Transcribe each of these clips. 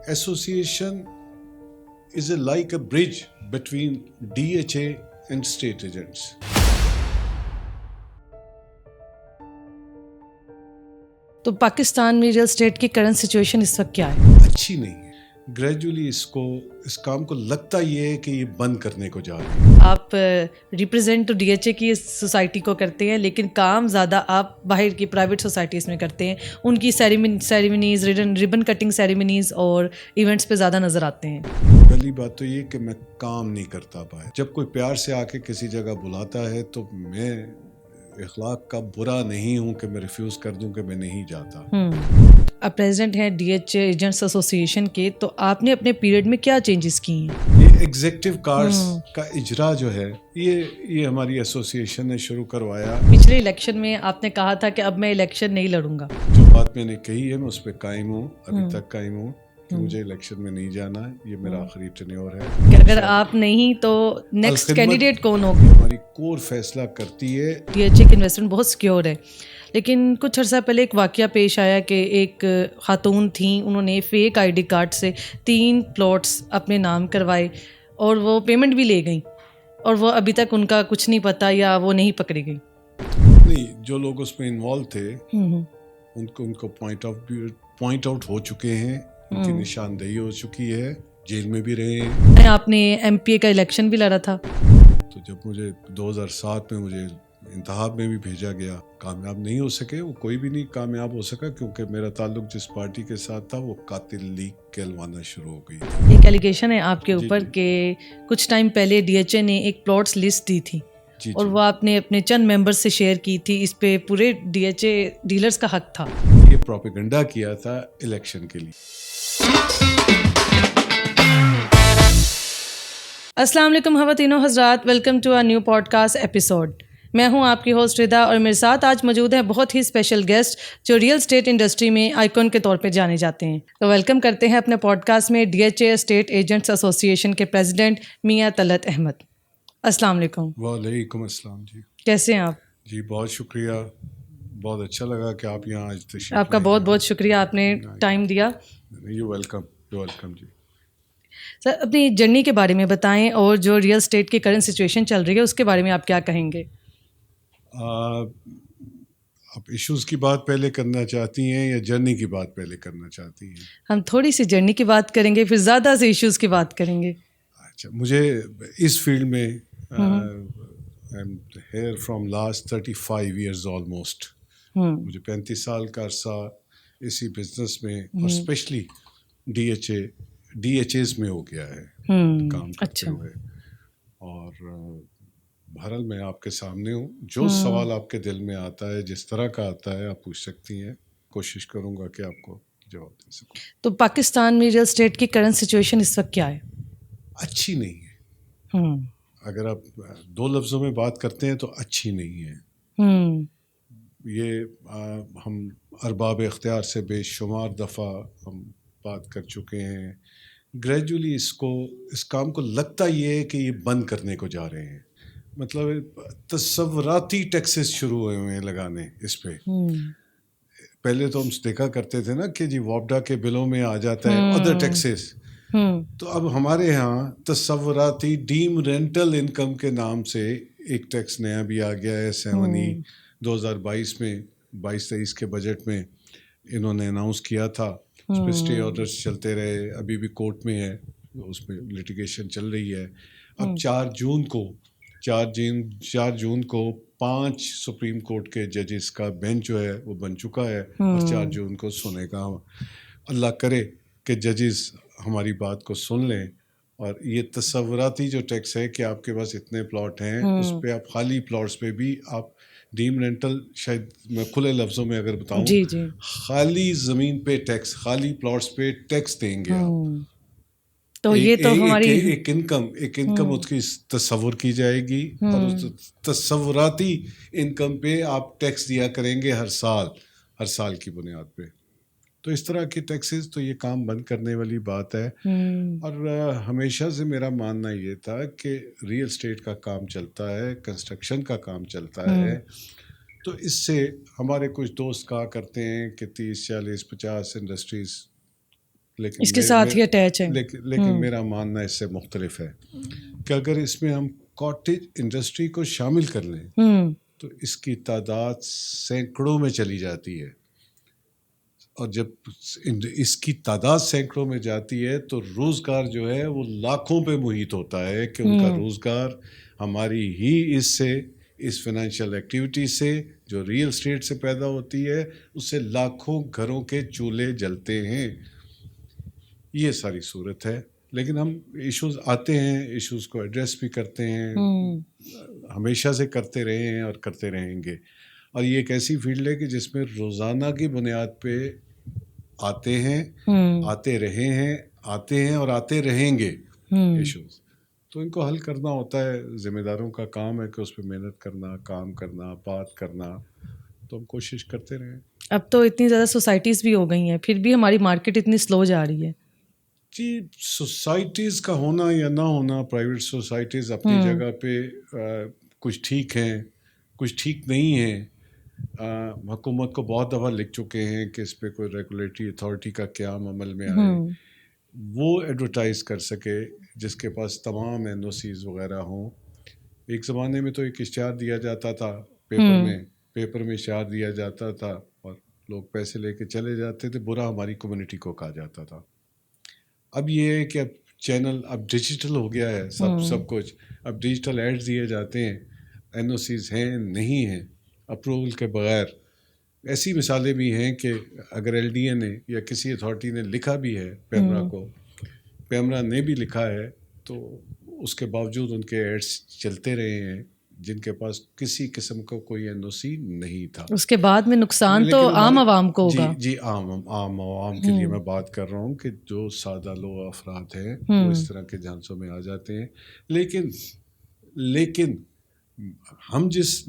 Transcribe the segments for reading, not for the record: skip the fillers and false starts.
association is like a bridge between DHA and state agents. تو پاکستان میں real estate کی current situation اس وقت کیا ہے؟ اچھی نہیں ہے. گریجولی اس کام کو لگتا یہ ہے کہ یہ بند کرنے کو جا رہے ہیں. آپ ریپرزینٹ تو DHA کی سوسائٹی کو کرتے ہیں، لیکن کام زیادہ آپ باہر کی پرائیویٹ سوسائٹیز میں کرتے ہیں. ان کی سیریمنیز، ربن کٹنگ سیریمنیز اور ایونٹس پہ زیادہ نظر آتے ہیں. پہلی بات تو یہ کہ میں کام نہیں کرتا باہر. جب کوئی پیار سے آ کے کسی جگہ بلاتا ہے تو میں اخلاق کا برا نہیں ہوں کہ میں ریفیوز کر دوں کہ میں نہیں جاتا. آپ پریزیڈنٹ ہیں DHA ایجنٹس ایسوسیشن کے، تو آپ نے اپنے پیریڈ میں کیا چینجز کی ہیں؟ یہ ایگزیکٹو کارز کا اجرا جو ہے یہ ہماری ایسوسیشن نے شروع کروایا. پچھلے الیکشن میں آپ نے کہا تھا کہ اب میں الیکشن نہیں لڑوں گا. جو بات میں نے کہی ہے میں اس پہ قائم ہوں، ابھی تک قائم ہوں کہ مجھے الیکشن میں نہیں جانا ہے. یہ میرا آخری ٹینیور ہے کہ اگر آپ نہیں تو نیکسٹ کینڈیڈیٹ کون ہوگا؟ ہماری کور فیصلہ کرتی ہے. DHA کی انویسٹمنٹ بہت سیکیور ہے، لیکن کچھ عرصہ پہلے ایک واقعہ پیش آیا کہ ایک خاتون تھیں، انہوں نے فیک ID کارڈ سے 3 پلاٹس اپنے نام کروائے اور وہ پیمنٹ بھی لے گئیں، اور وہ ابھی تک ان کا کچھ نہیں پتہ یا وہ نہیں پکڑی گئی. نہیں، جو لوگ اس میں انوالو تھے ان کو پوائنٹ آؤٹ ہو چکے ہیں، ان کی نشاندہی ہو چکی ہے، جیل میں بھی رہے ہیں. آپ نے MPA کا الیکشن بھی لڑا تھا. تو جب مجھے 2007 میں مجھے انتخاب میں بھی بھیجا گیا، کامیاب نہیں ہو سکے. وہ کوئی بھی نہیں کامیاب ہو سکا کیونکہ میرا تعلق جس پارٹی کے ساتھ تھا وہ قاتل لیگ کہلوانا شروع ہو گئی. ایک ایلیگیشن ہے آپ کے اوپر کہ کچھ ٹائم پہلے DHA نے ایک پلاٹس لسٹ دی تھی اور وہ آپ نے اپنے چند ممبرز سے شیئر کی تھی. اس پہ پورے DHA ڈیلرز کا حق تھا. یہ پروپیگنڈا کیا تھا الیکشن کے لیے. السلام علیکم خواتین و حضرات، welcome to new podcast episode. میں ہوں آپ کی ہوسٹ ردا، اور میرے ساتھ آج موجود ہیں بہت ہی اسپیشل گیسٹ جو ریئل اسٹیٹ انڈسٹری میں آئیکن کے طور پہ جانے جاتے ہیں. تو ویلکم کرتے ہیں اپنے پوڈ کاسٹ میں DHA اسٹیٹ ایجنٹس ایسوسیشن کے پریزیڈنٹ میاں طلعت احمد. السلام علیکم. وعلیکم السلام. جی کیسے ہیں آپ؟ جی بہت شکریہ، بہت اچھا لگا کہ آپ یہاں آج تشریف. آپ کا بہت بہت شکریہ، آپ نے ٹائم دیا. You welcome. جی سر، اپنی جرنی کے بارے میں بتائیں اور جو ریئل اسٹیٹ کی کرنٹ سچویشن چل رہی ہے اس کے بارے میں آپ کیا کہیں گے؟ آپ ایشوز کی بات پہلے کرنا چاہتی ہیں یا جرنی کی بات پہلے کرنا چاہتی ہیں؟ ہم تھوڑی سی جرنی کی بات کریں گے، پھر زیادہ سے ایشوز کی بات کریں گے. اچھا، مجھے اس فیلڈ میں here from last 35 years almost. مجھے 35 سال کا عرصہ اسی بزنس میں اور اسپیشلی DHAs میں ہو گیا ہے کام کرتے ہوئے. اور بہرحال میں آپ کے سامنے ہوں، جو سوال آپ کے دل میں آتا ہے جس طرح کا آتا ہے آپ پوچھ سکتی ہیں. کوشش کروں گا کہ آپ کو جواب دے سکوں. تو پاکستان میں ریئل اسٹیٹ کی کرنٹ سچویشن اس وقت کیا ہے؟ اچھی نہیں ہے. اگر آپ 2 لفظوں میں بات کرتے ہیں تو اچھی نہیں ہے. یہ ہم ارباب اختیار سے بے شمار دفعہ ہم بات کر چکے ہیں. گریجولی اس کام کو لگتا یہ ہے کہ یہ بند کرنے کو جا رہے ہیں. مطلب تصوراتی ٹیکسز شروع ہوئے ہیں لگانے اس پہ. پہلے تو ہم دیکھا کرتے تھے نا کہ جی وابڈا کے بلوں میں آ جاتا ہے ادر ٹیکسز. تو اب ہمارے ہاں تصوراتی ڈیم رینٹل انکم کے نام سے ایک ٹیکس نیا بھی آ گیا ہے. 7E 2022 میں 22-23 کے بجٹ میں انہوں نے اناؤنس کیا تھا. اس پہ اسٹے آرڈرس چلتے رہے، ابھی بھی کورٹ میں ہے، اس پہ لٹیگیشن چل رہی ہے. اب 4 جون کو 5 سپریم کورٹ کے ججز کا بینچ جو ہے وہ بن چکا ہے اور 4 جون کو سنے گا. اللہ کرے کہ ججز ہماری بات کو سن لیں اور یہ تصوراتی جو ٹیکس ہے کہ آپ کے پاس اتنے پلاٹ ہیں اس پہ آپ خالی پلاٹس پہ بھی آپ ڈیم رینٹل، شاید میں کھلے لفظوں میں اگر بتاؤں، خالی زمین پہ ٹیکس، خالی پلاٹس پہ ٹیکس دیں گے آپ. تو یہ تو ہماری ایک انکم اس کی تصور کی جائے گی اور اس تصوراتی انکم پہ آپ ٹیکس دیا کریں گے ہر سال کی بنیاد پہ. تو اس طرح کے ٹیکسز تو یہ کام بند کرنے والی بات ہے. اور ہمیشہ سے میرا ماننا یہ تھا کہ ریئل اسٹیٹ کا کام چلتا ہے، کنسٹرکشن کا کام چلتا ہے، تو اس سے ہمارے کچھ دوست کہا کرتے ہیں کہ 30 40 50 انڈسٹریز لیکن اس کے ساتھ ہی اٹیچ ہے. لیکن میرا ماننا اس سے مختلف ہے کہ اگر اس میں ہم کاٹیج انڈسٹری کو شامل کر لیں تو اس کی تعداد سینکڑوں میں چلی جاتی ہے، اور جب اس کی تعداد سینکڑوں میں جاتی ہے تو روزگار جو ہے وہ لاکھوں پہ محیط ہوتا ہے کہ ان کا روزگار ہماری ہی اس فائنینشیل ایکٹیویٹی سے جو ریئل اسٹیٹ سے پیدا ہوتی ہے اس سے لاکھوں گھروں کے چولہے جلتے ہیں. یہ ساری صورت ہے. لیکن ہم ایشوز آتے ہیں، ایشوز کو ایڈریس بھی کرتے ہیں، ہمیشہ سے کرتے رہے ہیں اور کرتے رہیں گے. اور یہ ایک ایسی فیلڈ ہے کہ جس میں روزانہ کی بنیاد پہ آتے ہیں، آتے رہے ہیں، آتے ہیں اور آتے رہیں گے ایشوز. تو ان کو حل کرنا ہوتا ہے، ذمہ داروں کا کام ہے کہ اس پہ محنت کرنا، کام کرنا، بات کرنا. تو ہم کوشش کرتے رہیں. اب تو اتنی زیادہ سوسائٹیز بھی ہو گئی ہیں، پھر بھی ہماری مارکیٹ اتنی سلو جا رہی ہے. جی، سوسائٹیز کا ہونا یا نہ ہونا، پرائیویٹ سوسائٹیز اپنی جگہ پہ کچھ ٹھیک ہیں، کچھ ٹھیک نہیں ہیں. حکومت کو بہت دفعہ لکھ چکے ہیں کہ اس پہ کوئی ریگولیٹری اتھارٹی کا قیام عمل میں آئے، وہ ایڈورٹائز کر سکے، جس کے پاس تمام NOCs وغیرہ ہوں. ایک زمانے میں تو ایک اشتہار دیا جاتا تھا پیپر میں اشتہار دیا جاتا تھا اور لوگ پیسے لے کے چلے جاتے تھے، برا ہماری کمیونٹی کو کہا جاتا تھا. اب یہ ہے کہ اب چینل اب ڈیجیٹل ہو گیا ہے، سب کچھ اب ڈیجیٹل ایڈز دیے جاتے ہیں. NOCs ہیں نہیں ہیں اپروول کے بغیر. ایسی مثالیں بھی ہیں کہ اگر LDA نے یا کسی اتھارٹی نے لکھا بھی ہے پیمرا نے بھی لکھا ہے، تو اس کے باوجود ان کے ایڈس چلتے رہے ہیں جن کے پاس کسی قسم کا کوئی NOC نہیں تھا. اس کے بعد میں نقصان تو عام عوام کو ہوگا. جی عام عوام کے لیے میں بات کر رہا ہوں کہ جو سادہ لوگ افراد ہیں وہ اس طرح کے جھانسوں میں آ جاتے ہیں. لیکن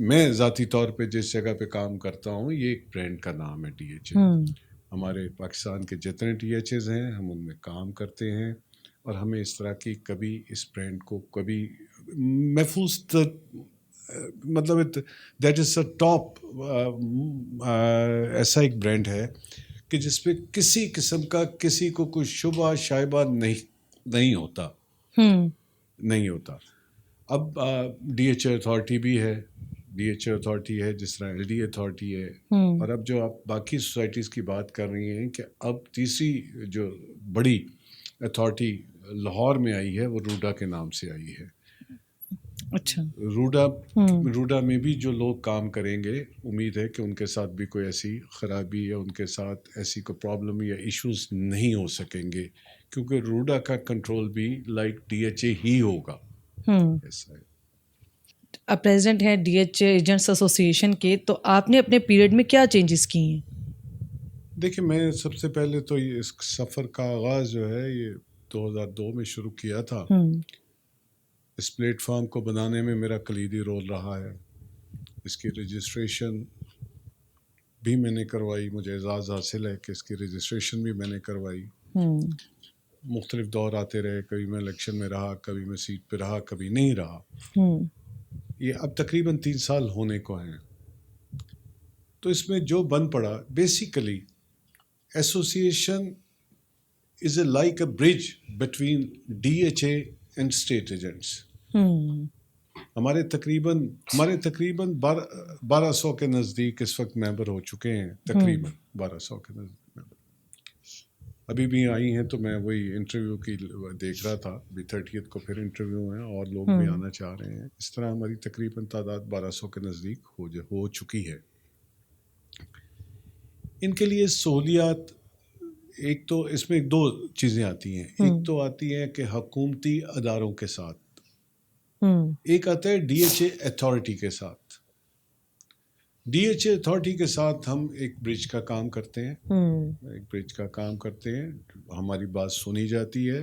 میں ذاتی طور پہ جس جگہ پہ کام کرتا ہوں، یہ ایک برانڈ کا نام ہے DHA. ہمارے پاکستان کے جتنے DHAs ہیں ہم ان میں کام کرتے ہیں، اور ہمیں اس طرح کی کبھی اس برانڈ کو کبھی محفوظ مطلب دیٹ از اے ٹاپ ایسا ایک برانڈ ہے کہ جس پہ کسی قسم کا کسی کو کوئی شبہ شائبہ نہیں ہوتا. اب DHA اتھارٹی بھی ہے، DHA اتھارٹی ہے جس طرح LDA اتھارٹی ہے. اور اب جو آپ باقی سوسائٹیز کی بات کر رہی ہیں کہ اب تیسری جو بڑی اتھارٹی لاہور میں آئی ہے وہ روڈا کے نام سے آئی ہے. اچھا. روڈا میں بھی جو لوگ کام کریں گے، امید ہے کہ ان کے ساتھ بھی کوئی ایسی خرابی یا ان کے ساتھ ایسی کوئی پرابلم یا ایشوز نہیں ہو سکیں گے، کیونکہ روڈا کا کنٹرول بھی لائک DHA ہی ہوگا. ایسا ہے. آپ پریزیڈنٹ ہیں DHA ایجنٹس ایسوسیشن کے، تو آپ نے اپنے پیریڈ میں کیا چینجز کی ہیں؟ دیکھیں، میں سب سے پہلے تو اس سفر کا آغاز جو ہے یہ 2002 میں شروع کیا تھا. اس پلیٹ فارم کو بنانے میں میرا کلیدی رول رہا ہے. اس کی رجسٹریشن بھی میں نے کروائی، مجھے اعزاز حاصل ہے کہ اس کی رجسٹریشن بھی میں نے کروائی. مختلف دور آتے رہے، کبھی میں الیکشن میں رہا، کبھی میں سیٹ پہ رہا، کبھی نہیں رہا. یہ اب تقریباً 3 سال ہونے کو ہیں. تو اس میں جو بن پڑا، basically association is a like a bridge between DHA and estate agents. ہمارے تقریباً 1200 کے نزدیک اس وقت ممبر ہو چکے ہیں، تقریباً 1200 کے نزدیک ممبر. ابھی بھی آئی ہیں تو میں وہی انٹرویو کی دیکھ رہا تھا، ابھی 30 کو پھر انٹرویو ہیں اور لوگ بھی آنا چاہ رہے ہیں. اس طرح ہماری تقریباً تعداد 1200 کے نزدیک ہو چکی ہے. ان کے لیے سہولیات، ایک تو اس میں 2 چیزیں آتی ہیں. ایک تو آتی ہے کہ حکومتی اداروں کے ساتھ، ایک آتا ہے DHA اتھارٹی کے ساتھ. DHA اتھارٹی کے ساتھ ہم ایک برج کا کام کرتے ہیں. ہماری بات سنی جاتی ہے،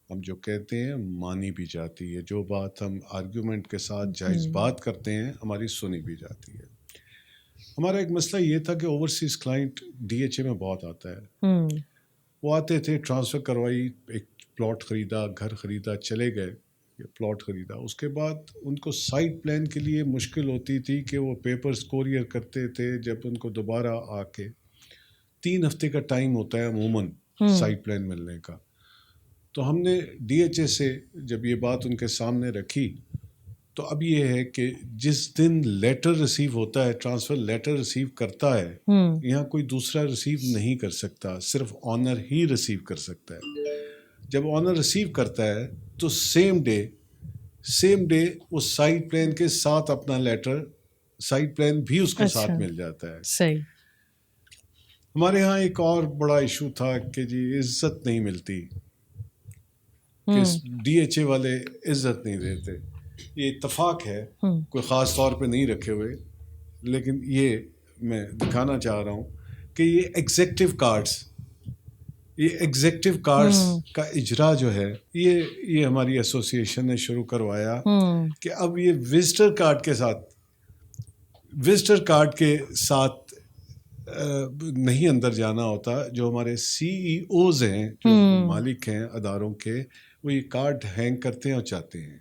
ہم جو کہتے ہیں مانی بھی جاتی ہے. جو بات ہم آرگیومنٹ کے ساتھ جائز بات کرتے ہیں ہماری سنی بھی جاتی ہے. ہمارا ایک مسئلہ یہ تھا کہ اوورسیز کلائنٹ DHA میں بہت آتا ہے. وہ آتے تھے، ٹرانسفر کروائی، ایک پلاٹ خریدا، گھر خریدا، چلے گئے. پلاٹ خریدا، اس کے بعد ان کو سائٹ پلان کے لیے مشکل ہوتی تھی کہ وہ پیپرز کوریئر کرتے تھے. جب ان کو دوبارہ آ کے 3 ہفتے کا ٹائم ہوتا ہے عموماً سائٹ پلان ملنے کا. تو ہم نے ڈی ایچ اے سے جب یہ بات ان کے سامنے رکھی تو اب یہ ہے کہ جس دن لیٹر ریسیو ہوتا ہے, ٹرانسفر لیٹر ریسیو کرتا ہے, یہاں کوئی دوسرا ریسیو نہیں کر سکتا, صرف آنر ہی ریسیو کر سکتا ہے. جب آنر ریسیو کرتا ہے تو سیم ڈے وہ سائٹ پلان کے ساتھ اپنا لیٹر, سائٹ پلان بھی اس کو ساتھ مل جاتا ہے. صحیح. ہمارے ہاں ایک اور بڑا ایشو تھا کہ جی عزت نہیں ملتی, کہ ڈی ایچ اے والے عزت نہیں دیتے. یہ اتفاق ہے, کوئی خاص طور پہ نہیں رکھے ہوئے, لیکن یہ میں دکھانا چاہ رہا ہوں کہ یہ ایگزیکٹو کارڈز کا اجرا جو ہے یہ ہماری ایسوسیشن نے شروع کروایا کہ اب یہ وزٹر کارڈ کے ساتھ نہیں اندر جانا ہوتا. جو ہمارے سی ای اوز ہیں, جو مالک ہیں اداروں کے, وہ یہ کارڈ ہینگ کرتے ہیں اور چاہتے ہیں.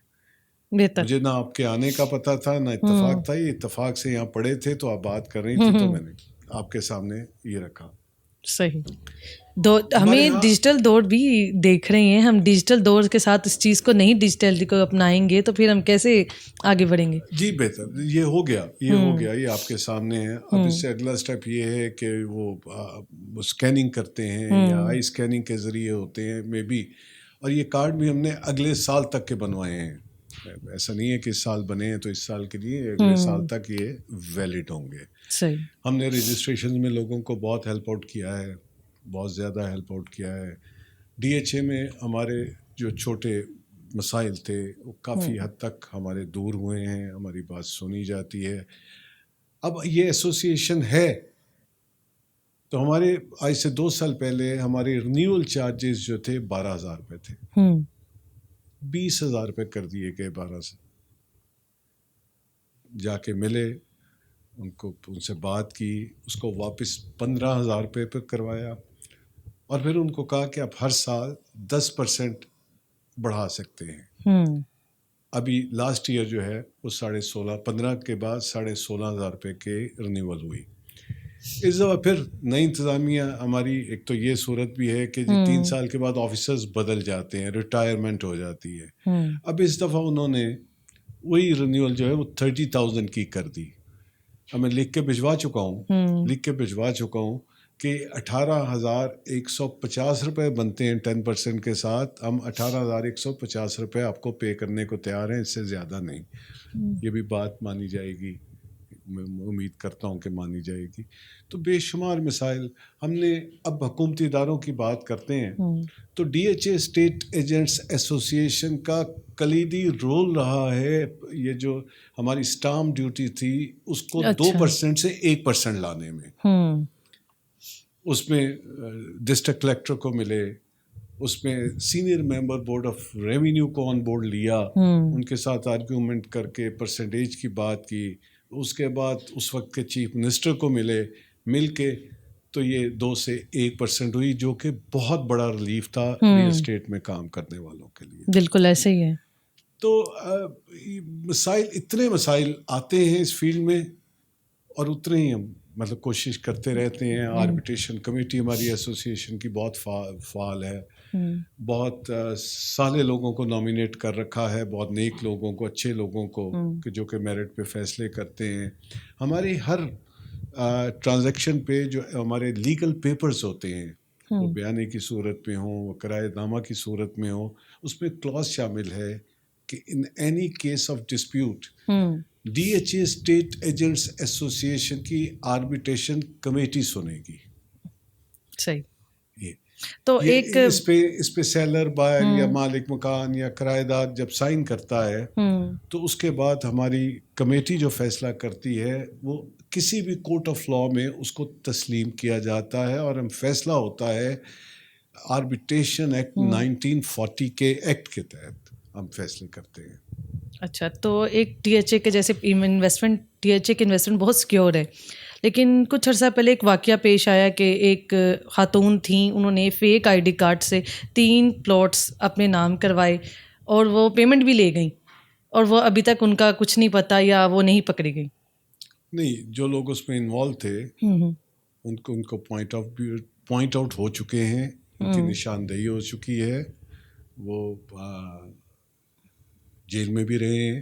مجھے نہ آپ کے آنے کا پتہ تھا نہ اتفاق تھا, یہ اتفاق سے یہاں پڑے تھے تو آپ بات کر رہی تھی تو میں نے آپ کے سامنے یہ رکھا. صحیح. ہمیں ڈیجیٹل دور بھی دیکھ رہے ہیں, ہم ڈیجیٹل دور کے ساتھ اس چیز کو نہیں ڈیجیٹل کو اپنائیں گے تو پھر ہم کیسے آگے بڑھیں گے. جی بہتر, یہ ہو گیا یہ آپ کے سامنے ہے. اب اس سے اگلا اسٹیپ یہ ہے کہ وہ اسکیننگ کرتے ہیں یا آئی اسکیننگ کے ذریعے ہوتے ہیں مے بی, اور یہ کارڈ بھی ہم نے اگلے سال تک کے بنوائے ہیں. ایسا نہیں ہے کہ اس سال بنے ہیں تو اس سال کے لیے, اگلے سال تک یہ ویلڈ ہوں گے. صحیح. ہم نے رجسٹریشن میں لوگوں کو بہت ہیلپ آؤٹ کیا ہے, بہت زیادہ ہیلپ آؤٹ کیا ہے. ڈی ایچ اے میں ہمارے جو چھوٹے مسائل تھے وہ کافی حد تک ہمارے دور ہوئے ہیں, ہماری بات سنی جاتی ہے. اب یہ ایسوسیشن ہے تو ہمارے آج سے 2 سال پہلے ہمارے رینیول چارجز جو تھے 12,000 روپے تھے, 20,000 روپے کر دیے گئے. 12 سے جا کے ملے ان سے بات کی, اس کو واپس 15,000 روپے پہ کروایا, اور پھر ان کو کہا کہ آپ ہر سال 10% بڑھا سکتے ہیں. ابھی لاسٹ ایئر جو ہے وہ 15 کے بعد 16,500 روپے کے رینیول ہوئی. اس دفعہ پھر نئی انتظامیہ ہماری, ایک تو یہ صورت بھی ہے کہ 3 سال کے بعد آفیسرز بدل جاتے ہیں, ریٹائرمنٹ ہو جاتی ہے. اب اس دفعہ انہوں نے وہی رینیول جو ہے وہ 30,000 کی کر دی. اب میں لکھ کے بھجوا چکا ہوں کہ 18,150 روپے بنتے ہیں 10% کے ساتھ. ہم 18,150 روپے آپ کو پے کرنے کو تیار ہیں, اس سے زیادہ نہیں. یہ بھی بات مانی جائے گی, میں امید کرتا ہوں کہ مانی جائے گی. تو بے شمار مسائل ہم نے. اب حکومتی اداروں کی بات کرتے ہیں تو D H A state agents association کا کلیدی رول رہا ہے. یہ جو ہماری اسٹامپ ڈیوٹی تھی اس کو 2% سے 1% لانے میں, اس میں ڈسٹرکٹ کلیکٹر کو ملے, اس میں senior member board of revenue کو آن بورڈ لیا, ان کے ساتھ آرگیومنٹ کر کے پرسنٹیج کی بات کی. اس کے بعد اس وقت کے چیف منسٹر کو مل کے تو یہ 2 سے 1% ہوئی, جو کہ بہت بڑا ریلیف تھا ریل اسٹیٹ میں کام کرنے والوں کے لیے. بالکل ایسے ہی ہے. تو اتنے مسائل آتے ہیں اس فیلڈ میں, اور اتنے ہی ہم مطلب کوشش کرتے رہتے ہیں. آربیٹریشن کمیٹی ہماری ایسوسیشن کی بہت فعال ہے, بہت سالے لوگوں کو نامینیٹ کر رکھا ہے, بہت نیک لوگوں کو, اچھے لوگوں کو, کہ جو کہ میرٹ پہ فیصلے کرتے ہیں. ہماری ہر ٹرانزیکشن پہ جو ہمارے لیگل پیپرز ہوتے ہیں, وہ بیانے کی صورت میں ہوں, وہ کرایہ نامہ کی صورت میں ہوں, اس میں کلاس شامل ہے کہ in any case of dispute D H A state agents association کی آربیٹریشن کمیٹی سنے گی. صحیح. تو ایک اس پہ سیلر, بائر یا مالک مکان یا کرایہ دار جب سائن کرتا ہے تو اس کے بعد ہماری کمیٹی جو فیصلہ کرتی ہے وہ کسی بھی کورٹ آف لاء میں اس کو تسلیم کیا جاتا ہے, اور ہم فیصلہ ہوتا ہے آربیٹریشن ایکٹ 1940 کے ایکٹ کے تحت ہم فیصلے کرتے ہیں. اچھا, تو ایک ڈی ایچ اے کے جیسے انویسٹمنٹ, ڈی ایچ اے کے انویسٹمنٹ بہت سیکیور ہے, لیکن کچھ عرصہ پہلے ایک واقعہ پیش آیا کہ ایک خاتون تھیں, انہوں نے فیک آئی ڈی کارڈ سے 3 پلاٹس اپنے نام کروائے اور وہ پیمنٹ بھی لے گئیں, اور وہ ابھی تک ان کا کچھ نہیں پتہ یا وہ نہیں پکڑی گئی. نہیں, جو لوگ اس میں انوالو تھے ان کو پوائنٹ آؤٹ ہو چکے ہیں, ان کی نشاندہی ہو چکی ہے، وہ جیل میں بھی رہے ہیں،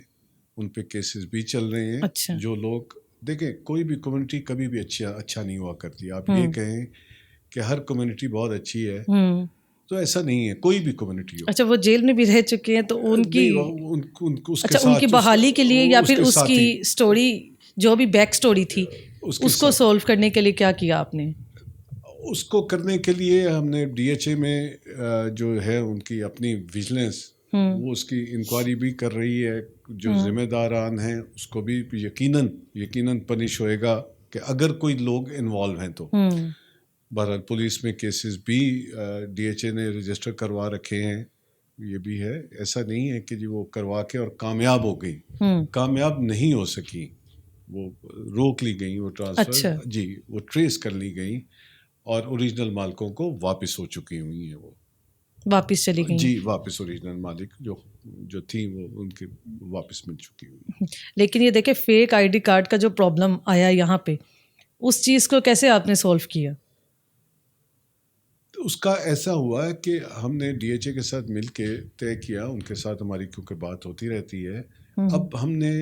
ان پہ کیسز بھی چل رہے ہیں. اچھا. جو لوگ دیکھیں، کوئی بھی کمیونٹی کبھی بھی اچھا نہیں ہوا کرتی. آپ یہ کہیں کہ ہر کمیونٹی بہت اچھی ہے تو ایسا نہیں ہے، کوئی بھی کمیونٹی ہو. اچھا، وہ جیل میں بھی رہ چکے ہیں تو ان کی اچھا ان کی بحالی کے لیے یا پھر اس کی سٹوری جو بھی بیک سٹوری تھی اس کو سولو کرنے کے لیے کیا کیا آپ نے؟ اس کو کرنے کے لیے ہم نے ڈی ایچ اے میں جو ہے ان کی اپنی ویجیلنس، وہ اس کی انکوائری بھی کر رہی ہے. جو ذمہ داران ہیں اس کو بھی یقیناً پنش ہوئے گا کہ اگر کوئی لوگ انوالو ہیں تو. بہرحال پولیس میں کیسز بھی ڈی ایچ اے نے رجسٹر کروا رکھے ہیں. یہ بھی ہے، ایسا نہیں ہے کہ جی وہ کروا کے اور کامیاب ہو گئی. کامیاب نہیں ہو سکی، وہ روک لی گئی وہ ٹرانسفر. جی، وہ ٹریس کر لی گئی اور اوریجنل مالکوں کو واپس ہو چکی ہوئی ہیں. وہ واپس چلی گئی. جی، واپس اوریجنل مالک جو تھیں وہ ان کے واپس مل چکی ہوئی. لیکن یہ دیکھیں فیک آئی ڈی کارڈ کا جو پرابلم آیا یہاں پہ، اس چیز کو کیسے آپ نے سولو کیا؟ اس کا ایسا ہوا کہ ہم نے ڈی ایچ اے کے ساتھ مل کے طے کیا، ان کے ساتھ ہماری کیونکہ بات ہوتی رہتی ہے. اب ہم نے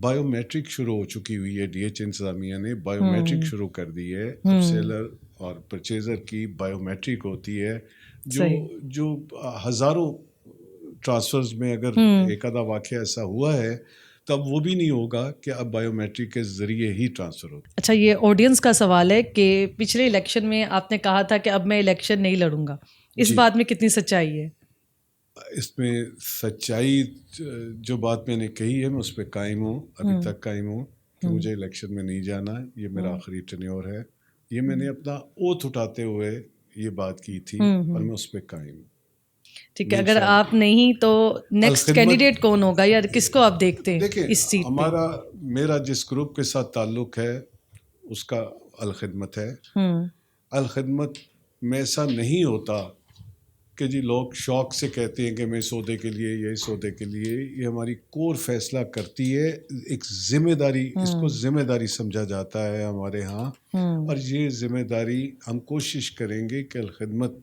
بایو میٹرک شروع ہو چکی ہوئی ہے، ڈی ایچ انتظامیہ نے بایو میٹرک شروع کر دی ہے. اب سیلر اور پرچیزر کی بایو میٹرک ہوتی ہے، جو ہزاروں ٹرانسفرز میں اگر ایک آدھا واقعہ ایسا ہوا ہے تب وہ بھی نہیں ہوگا کہ اب بایو میٹرک کے ذریعے ہی ٹرانسفر ہوگا. اچھا، یہ آڈینس کا سوال ہے کہ پچھلے الیکشن میں آپ نے کہا تھا کہ اب میں الیکشن نہیں لڑوں گا، اس بات میں کتنی سچائی ہے؟ اس میں سچائی، جو بات میں نے کہی ہے میں اس پہ قائم ہوں، ابھی تک قائم ہوں کہ مجھے الیکشن میں نہیں جانا ہے. یہ میرا آخری ٹینیور ہے. یہ میں نے اپنا اوتھ اٹھاتے ہوئے یہ بات کی تھی اور میں اس پہ قائم ہوں. ٹھیک ہے، اگر آپ نہیں تو نیکسٹ کینڈیڈیٹ کون ہوگا یا کس کو آپ دیکھتے ہیں اس سیٹ پہ؟ میرا جس گروپ کے ساتھ تعلق ہے اس کا الخدمت ہے. الخدمت میں ایسا نہیں ہوتا کہ جی لوگ شوق سے کہتے ہیں کہ میں اس عہدے کے لیے یا اس عہدے کے لیے. یہ ہماری کور فیصلہ کرتی ہے. ایک ذمہ داری، اس کو ذمہ داری سمجھا جاتا ہے ہمارے ہاں، اور یہ ذمہ داری ہم کوشش کریں گے کہ الخدمت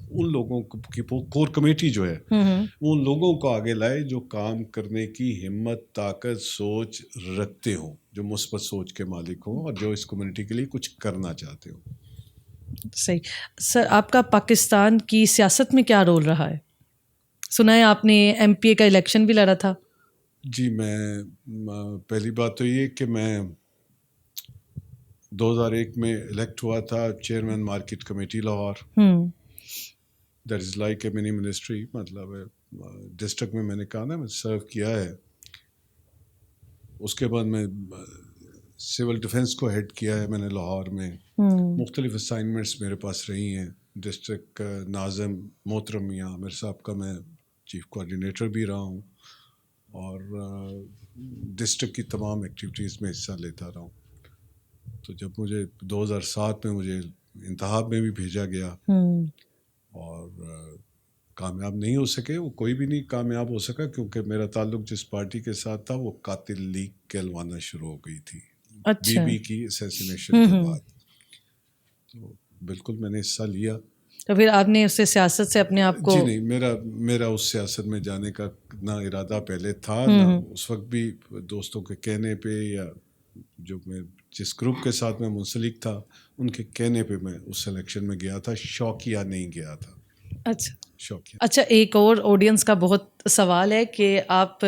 ان لوگوں کی کور کمیٹی جو ہے وہ ان لوگوں کو آگے لائے جو کام کرنے کی ہمت، طاقت، سوچ رکھتے ہوں، جو مثبت سوچ کے مالک ہوں اور جو اس کمیونٹی کے لیے کچھ کرنا چاہتے ہوں. صحیح. سر، آپ کا پاکستان کی سیاست میں کیا رول رہا ہے؟ سنا ہے آپ نے ایم پی اے کا الیکشن بھی لڑا تھا. جی، میں پہلی بات تو یہ کہ میں 2001 میں الیکٹ ہوا تھا chairman market committee Lahore. That is like a money ministry, مطلب ڈسٹرکٹ میں نے کہا نا میں سرو کیا ہے. اس کے بعد میں سول ڈیفنس کو ہیڈ کیا ہے میں نے لاہور میں. مختلف اسائنمنٹس میرے پاس رہی ہیں. ڈسٹرکٹ ناظم محترم میاں عامر صاحب کا میں چیف کوآرڈینیٹر بھی رہا ہوں اور ڈسٹرکٹ کی تمام ایکٹیویٹیز میں حصہ لیتا رہا ہوں. تو جب مجھے 2007 میں مجھے انتخاب میں بھی بھیجا گیا اور کامیاب نہیں ہو سکے، وہ کوئی بھی نہیں کامیاب ہو سکا کیونکہ میرا تعلق جس پارٹی کے ساتھ تھا وہ قاتل لیگ کہلوانا شروع ہو گئی تھی بی بی کی اسیسینیشن کے بعد. تو بالکل میں نے حصہ لیا. تو پھر آپ نے اس سے سیاست سے اپنے آپ کو؟ جی نہیں، میرا اس سیاست میں جانے کا نہ ارادہ پہلے تھا، نہ اس وقت بھی. دوستوں کے کہنے پہ یا جو میں جس گروپ کے ساتھ میں منسلک تھا ان کے کہنے پہ میں اس الیکشن میں گیا تھا. شوقیہ نہیں گیا تھا. اچھا شوقیہ. اچھا، ایک اور آڈینس کا بہت سوال ہے کہ آپ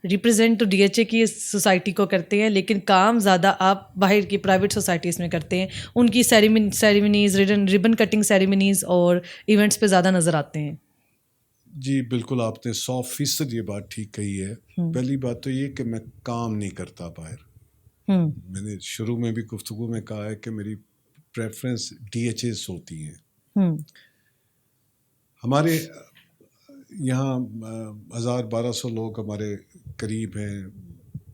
ریپرزینٹ تو ڈی ایچ اے کی سوسائٹی کو کرتے ہیں لیکن کام زیادہ آپ باہر کی پرائیویٹ سوسائٹیز میں کرتے ہیں. ان کی سیریمنیز، ربن کٹنگ سیریمنیز اور ایونٹس پہ زیادہ نظر آتے ہیں. جی بالکل، آپ نے 100% یہ بات ٹھیک کہی ہے. پہلی بات تو یہ کہ میں کام نہیں کرتا باہر. میں نے شروع میں بھی گفتگو میں کہا ہے کہ میری پریفرنس ڈی ایچ ایز ہوتی ہیں. ہمارے یہاں 1000-1200 لوگ ہمارے قریب ہیں.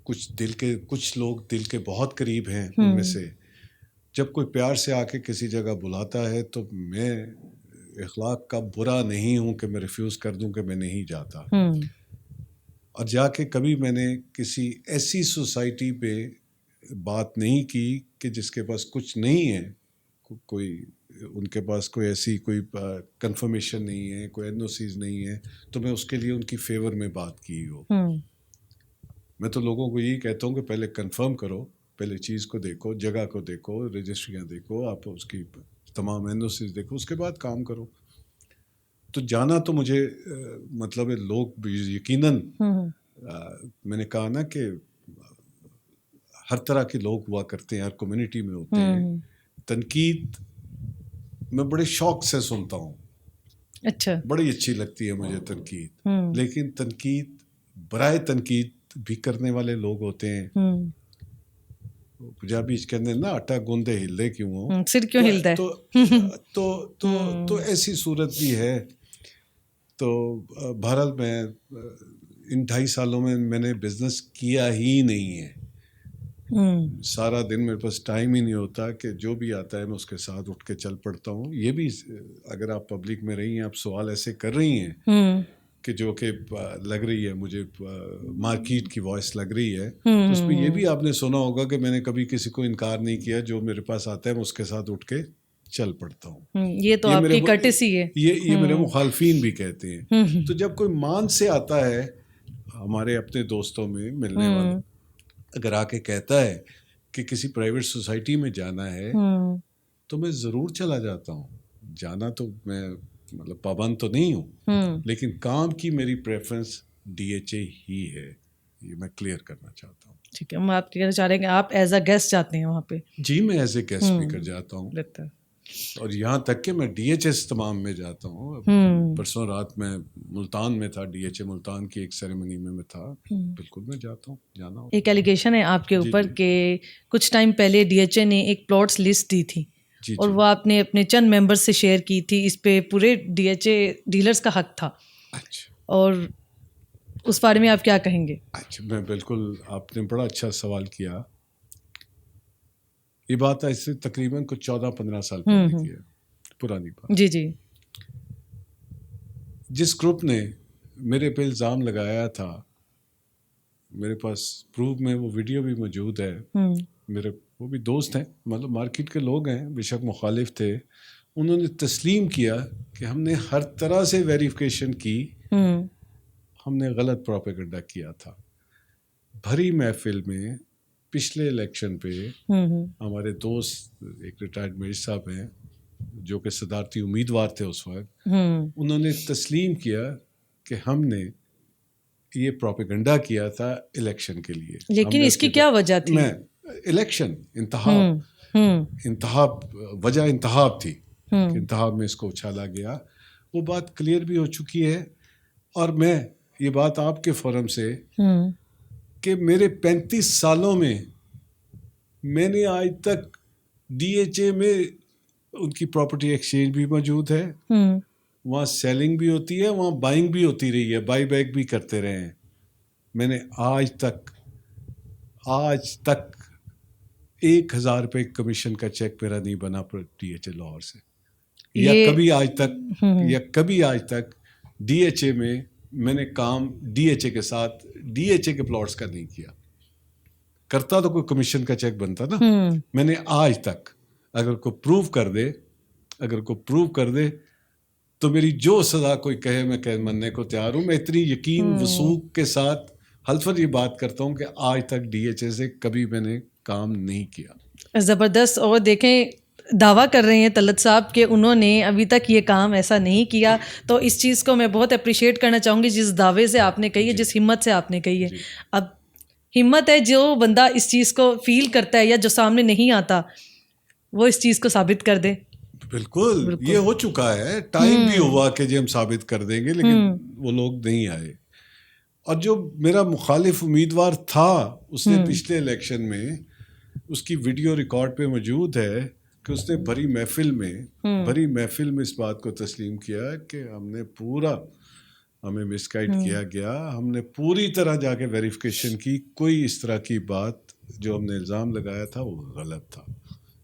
کچھ لوگ دل کے بہت قریب ہیں. ان میں سے جب کوئی پیار سے آ کے کسی جگہ بلاتا ہے تو میں اخلاق کا برا نہیں ہوں کہ میں ریفیوز کر دوں کہ میں نہیں جاتا. اور جا کے کبھی میں نے کسی ایسی سوسائٹی پہ بات نہیں کی کہ جس کے پاس کچھ نہیں ہے، کوئی ان کے پاس کوئی ایسی کوئی کنفرمیشن نہیں ہے, کوئی NOCs نہیں ہے, تو میں اس کے لیے ان کی فیور میں بات کی ہو. میں تو لوگوں کو یہی کہتا ہوں کہ پہلے کنفرم کرو, پہلے چیز کو دیکھو, جگہ کو دیکھو, رجسٹریاں دیکھو, آپ اس کی تمام NOCs دیکھو, اس کے بعد کام کرو. تو جانا تو مجھے مطلب ہے لوگ یقیناً میں نے کہا نا کہ ہر طرح کے لوگ ہوا کرتے ہیں, ہر کمیونٹی میں ہوتے ہیں. تنقید میں بڑے شوق سے سنتا ہوں, اچھا, بڑی اچھی لگتی ہے مجھے تنقید, لیکن تنقید برائے تنقید بھی کرنے والے لوگ ہوتے ہیں. پنجابی کہتے ہیں نا آٹا گوندے ہلے کیوں ہو, سر کیوں ہلتا ہے, تو ایسی صورت بھی ہے. تو بہرحال میں ان 2.5 سالوں میں نے بزنس کیا ہی نہیں ہے. سارا دن میرے پاس ٹائم ہی نہیں ہوتا کہ جو بھی آتا ہے میں اس کے ساتھ اٹھ کے چل پڑتا ہوں. یہ بھی اگر آپ پبلک میں رہی ہیں, آپ سوال ایسے کر رہی ہیں کہ جو کہ لگ رہی ہے مجھے مارکیٹ کی وائس لگ رہی ہے, تو اس میں یہ بھی آپ نے سنا ہوگا کہ میں نے کبھی کسی کو انکار نہیں کیا. جو میرے پاس آتا ہے میں اس کے ساتھ اٹھ کے چل پڑتا ہوں. یہ تو آپ کی کٹسی ہے. یہ میرے مخالفین بھی کہتے ہیں. تو جب کوئی مان سے آتا ہے ہمارے اپنے دوستوں میں ملنے والا, اگر آ کے کہتا ہے کہ کسی پرائیویٹ سوسائٹی میں جانا ہے تو میں ضرور چلا جاتا ہوں. جانا تو میں مطلب پابند تو نہیں ہوں, لیکن کام کی میری پریفرنس DHA ہی ہے, یہ میں کلیئر کرنا چاہتا ہوں. ٹھیک ہے, ہم آپ کہنا چاہ رہے ہیں کہ آپ ایز اے گیسٹ جاتے ہیں وہاں پہ. جی, میں ایز اے گیسٹ بھی کر جاتا ہوں, اور یہاں تک کہ میں DHS تمام میں جاتا ہوں. پرسوں رات میں ملتان میں تھا, DHA ملتان کی ایک سیریمنی میں تھا. بالکل میں جاتا ہوں, جانا ہوں. ایک ایلیگیشن ہے آپ کے اوپر کہ کچھ ٹائم پہلے DHA نے ایک پلاٹس لسٹ دی تھی, اور وہ آپ نے اپنے چند ممبر سے شیئر کی تھی. اس پہ پورے DHA ڈیلرز کا حق تھا. اچھا, اور اس بارے میں آپ کیا کہیں گے؟ اچھا, میں بالکل, آپ نے بڑا اچھا سوال کیا. یہ بات ایسے تقریباً کچھ 14-15 سال پہلے کی ہے, پرانی بات. جی جی. جس گروپ نے میرے پہ الزام لگایا تھا, میرے پاس پروف میں وہ ویڈیو بھی موجود ہے. میرے وہ بھی دوست ہیں, مطلب مارکیٹ کے لوگ ہیں, بے شک مخالف تھے. انہوں نے تسلیم کیا کہ ہم نے ہر طرح سے ویریفیکیشن کی, ہم نے غلط پروپیگنڈا کیا تھا. بھری محفل میں پچھلے الیکشن پہ ہمارے دوست ایک ریٹائرڈ میجر صاحب ہیں جو کہ صدارتی امیدوار تھے اس وقت, انہوں نے تسلیم کیا کہ ہم نے یہ پروپیگنڈا کیا تھا الیکشن کے لیے. لیکن اس کی کیا وجہ تھی؟ الیکشن انتخاب وجہ انتخاب تھی, انتخاب میں اس کو اچھالا گیا. وہ بات کلیئر بھی ہو چکی ہے. اور میں یہ بات آپ کے فورم سے کہ میرے 35 سالوں میں نے آج تک DHA میں ان کی پراپرٹی ایکسچینج بھی موجود ہے, وہاں سیلنگ بھی ہوتی ہے, وہاں بائنگ بھی ہوتی رہی ہے, بائی بیک بھی کرتے رہے ہیں. میں نے آج تک 1,000 روپے کمیشن کا چیک میرا نہیں بنا DHA لاہور سے, یا کبھی آج تک DHA میں نے کام DHA کے ساتھ DHA کے پلاٹس کا نہیں کیا. کرتا تو کوئی کمیشن کا چیک بنتا نا. میں نے آج تک, اگر کوئی پروف کر دے تو میری جو سزا کوئی کہے میں مننے کو تیار ہوں. میں اتنی یقین وثوق کے ساتھ حلفاً یہ بات کرتا ہوں کہ آج تک DHA سے کبھی میں نے کام نہیں کیا. زبردست. اور دیکھیں, دعویٰ کر رہے ہیں طلعت صاحب کہ انہوں نے ابھی تک یہ کام ایسا نہیں کیا. تو اس چیز کو میں بہت اپریشیٹ کرنا چاہوں گی, جس دعوے سے آپ نے کہی ہے, جس ہمت سے آپ نے کہی ہے. اب ہمت ہے جو بندہ اس چیز کو فیل کرتا ہے یا جو سامنے نہیں آتا وہ اس چیز کو ثابت کر دے. بالکل, یہ ہو چکا ہے, ٹائم بھی ہوا کہ ہم ثابت کر دیں گے, لیکن وہ لوگ نہیں آئے. اور جو میرا مخالف امیدوار تھا اس نے پچھلے الیکشن میں, اس کی ویڈیو ریکارڈ پہ موجود ہے کہ اس نے بھری محفل میں اس بات کو تسلیم کیا کہ ہمیں مس گائیڈ کیا گیا, ہم نے پوری طرح جا کے ویریفیکیشن کی, کوئی اس طرح کی بات جو ہم نے الزام لگایا تھا وہ غلط تھا.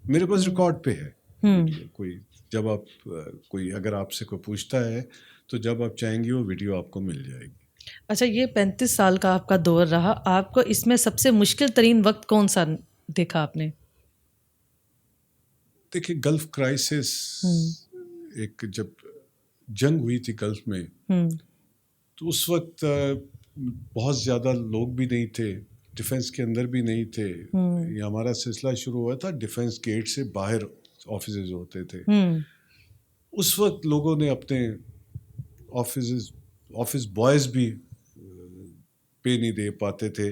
میرے پاس ریکارڈ پہ ہے. اگر آپ سے کوئی پوچھتا ہے تو جب آپ چاہیں گے وہ ویڈیو آپ کو مل جائے گی. اچھا, یہ 35 سال کا آپ کا دور رہا, آپ کو اس میں سب سے مشکل ترین وقت کون سا دیکھا آپ نے؟ دیکھیے گلف کرائسس ایک جب جنگ ہوئی تھی گلف میں تو اس وقت بہت زیادہ لوگ بھی نہیں تھے، ڈیفنس کے اندر بھی نہیں تھے. یہ ہمارا سلسلہ شروع ہوا تھا ڈیفنس گیٹ سے باہر آفیسز ہوتے تھے. اس وقت لوگوں نے اپنے آفس بوائز بھی پے نہیں دے پاتے تھے.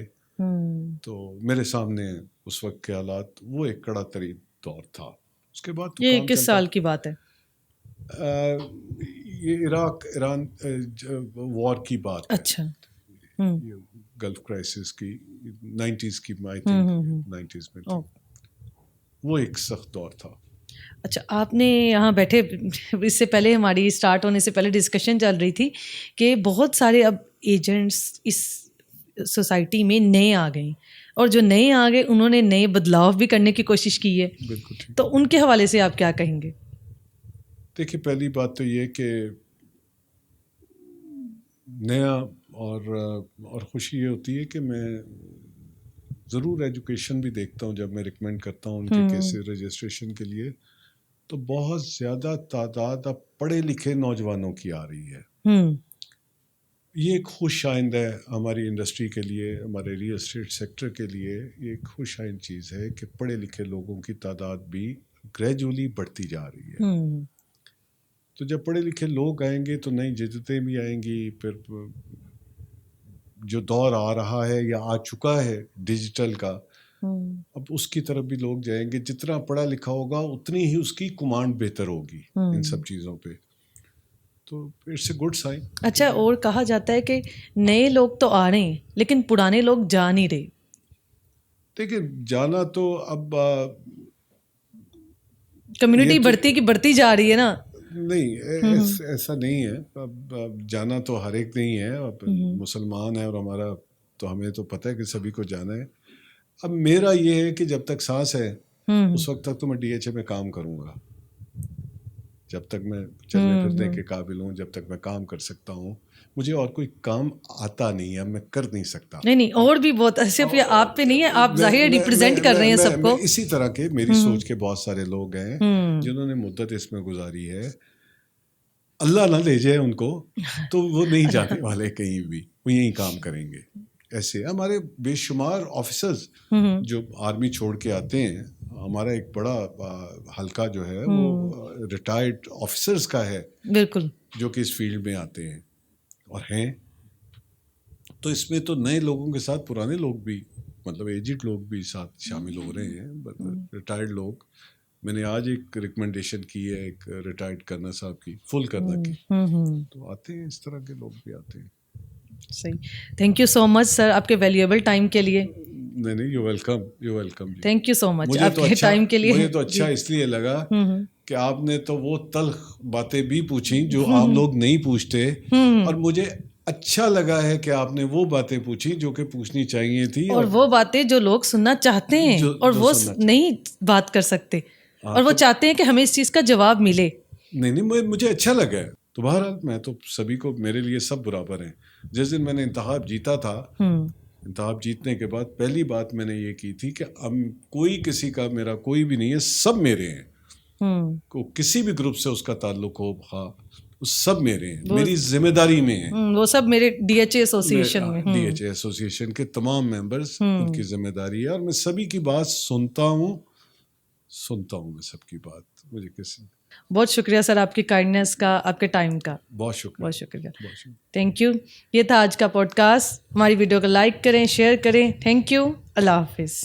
تو میرے سامنے اس وقت کے حالات، وہ ایک کڑا ترین دور تھا. اس کے بعد یہ کس سال کی بات ہے؟ یہ عراق ایران وار کی بات ہے. اچھا. گلف کرائسس کی 90s کی آئی تھنک 90s میں وہ ایک سخت دور تھا. اچھا، آپ نے یہاں بیٹھے اس سے پہلے ہماری اسٹارٹ ہونے سے پہلے ڈسکشن چل رہی تھی کہ بہت سارے اب ایجنٹس اس سوسائٹی میں نئے آ گئے، اور جو نئے آ گئے انہوں نے نئے بدلاؤ بھی کرنے کی کوشش کی ہے. بالکل. تو ان کے حوالے سے آپ کیا کہیں گے؟ دیکھیے پہلی بات تو یہ کہ نیا اور خوشی یہ ہوتی ہے کہ میں ضرور ایجوکیشن بھی دیکھتا ہوں جب میں ریکمینڈ کرتا ہوں ان کے کیسے رجسٹریشن کے لیے، تو بہت زیادہ تعداد اب پڑھے لکھے نوجوانوں کی آ رہی ہے. یہ ایک خوش آئند ہے ہماری انڈسٹری کے لیے، ہمارے ریئل اسٹیٹ سیکٹر کے لیے. یہ ایک خوش آئند چیز ہے کہ پڑھے لکھے لوگوں کی تعداد بھی گریجولی بڑھتی جا رہی ہے. تو جب پڑھے لکھے لوگ آئیں گے تو نئی جدتیں بھی آئیں گی. پھر جو دور آ رہا ہے یا آ چکا ہے ڈیجیٹل کا، اب اس کی طرف بھی لوگ جائیں گے. جتنا پڑھا لکھا ہوگا اتنی ہی اس کی کمانڈ بہتر ہوگی ان سب چیزوں پہ. تو اٹس اے گڈ سائن. اچھا، اور کہا جاتا ہے کہ نئے لوگ تو آ رہے ہیں لیکن پرانے لوگ جا نہیں رہے. دیکھیں جانا تو اب کمیونٹی بڑھتی کی بڑھتی جا رہی ہے نا. نہیں، ایسا نہیں ہے. اب جانا تو ہر ایک نہیں ہے. اب مسلمان ہے اور ہمارا تو ہمیں تو پتہ ہے کہ سبھی کو جانا ہے. اب میرا یہ ہے کہ جب تک سانس ہے اس وقت تک تو میں ڈی ایچ اے میں کام کروں گا. جب تک میں چلنے پھرنے کے قابل ہوں، جب تک میں کام کر سکتا ہوں. مجھے اور کوئی کام آتا نہیں ہے، میں کر نہیں سکتا. نہیں، اور بھی بہت صرف یہ آپ پہ نہیں ہے، آپ ظاہر ریپرزینٹ کر رہے ہیں سب کو. اسی طرح کے میری سوچ کے بہت سارے لوگ ہیں جنہوں نے مدت اس میں گزاری ہے. اللہ نہ لے جائے ان کو، تو وہ نہیں جانے والے کہیں بھی، وہ یہیں کام کریں گے. ایسے ہمارے بے شمار آفیسرز جو آرمی چھوڑ کے آتے ہیں. ہمارا ایک بڑا حلقہ جو ہے وہ ریٹائرڈ آفیسرز کا ہے، بالکل، جو کہ اس فیلڈ میں آتے ہیں اور ہیں. تو اس میں تو نئے لوگوں کے ساتھ پرانے لوگ بھی، مطلب ایجڈ لوگ بھی ساتھ شامل ہو رہے ہیں. ریٹائرڈ لوگ، میں نے آج ایک ریکمنڈیشن کی ہے ایک ریٹائرڈ کرنل صاحب کی، فل کرنل کی، تو آتے ہیں اس طرح کے لوگ بھی آتے ہیں. صحیح. تھینک یو سو مچ سر آپ کے ویلیویبل ٹائم کے لیے. نہیں، you welcome. Thank you so much آپ کے ٹائم کے لیے. مجھے تو اچھا اس لیے لگا کہ آپ نے تو وہ تلخ باتیں بھی پوچھیں جو عام لوگ نہیں پوچھتے، اور مجھے اچھا لگا ہے کہ آپ نے وہ باتیں پوچھی جو کہ پوچھنی چاہیے تھی، اور وہ باتیں جو لوگ سننا چاہتے ہیں اور وہ نہیں بات کر سکتے، اور وہ چاہتے ہیں کہ ہمیں اس چیز کا جواب ملے. نہیں، مجھے اچھا لگا ہے. تو بہرحال میں تو سبھی کو، میرے لیے سب برابر ہیں. جس دن میں نے انتخاب جیتا تھا، انتخاب جیتنے کے بعد پہلی بات میں نے یہ کی تھی کہ اب کوئی کسی کا میرا کوئی بھی نہیں ہے، سب میرے ہیں. کسی بھی گروپ سے اس کا تعلق ہو، ہاں، سب میرے ہیں، میری ذمہ داری میں ہیں. وہ سب میرے ڈی ایچ اے ایسوسیشن میں، ڈی ایچ اے ایسوسیشن کے تمام ممبرز، ان کی ذمہ داری ہے. اور میں سبھی کی بات سنتا ہوں میں سب کی بات. مجھے کسی بہت شکریہ سر آپ کی کائنڈنیس کا، آپ کے ٹائم کا. بہت شکریہ. Thank you. یہ تھا آج کا پوڈ کاسٹ. ہماری ویڈیو کو لائک کریں، شیئر کریں. Thank you. اللہ حافظ.